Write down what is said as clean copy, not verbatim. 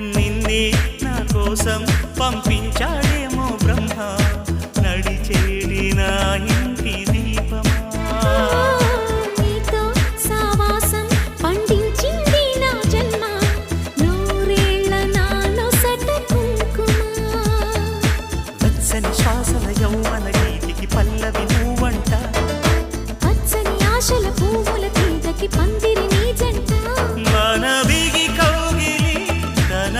నిన్నే నా కోసం పంపించాడేమో బ్రహ్మ నడిచేడి నా ఇంటి దీపమా నీతో సావాసం పండించింది నా జన్మ నూరేళ్ల నాలో సట కుంకుమ వెచ్చని శ్వాసల యౌవన గీతికి పల్లవి నువ్వంట పచ్చని ఆశల పువ్వుల తీగకి పందిరి నీ జంట మనవిగి కౌగిలి తన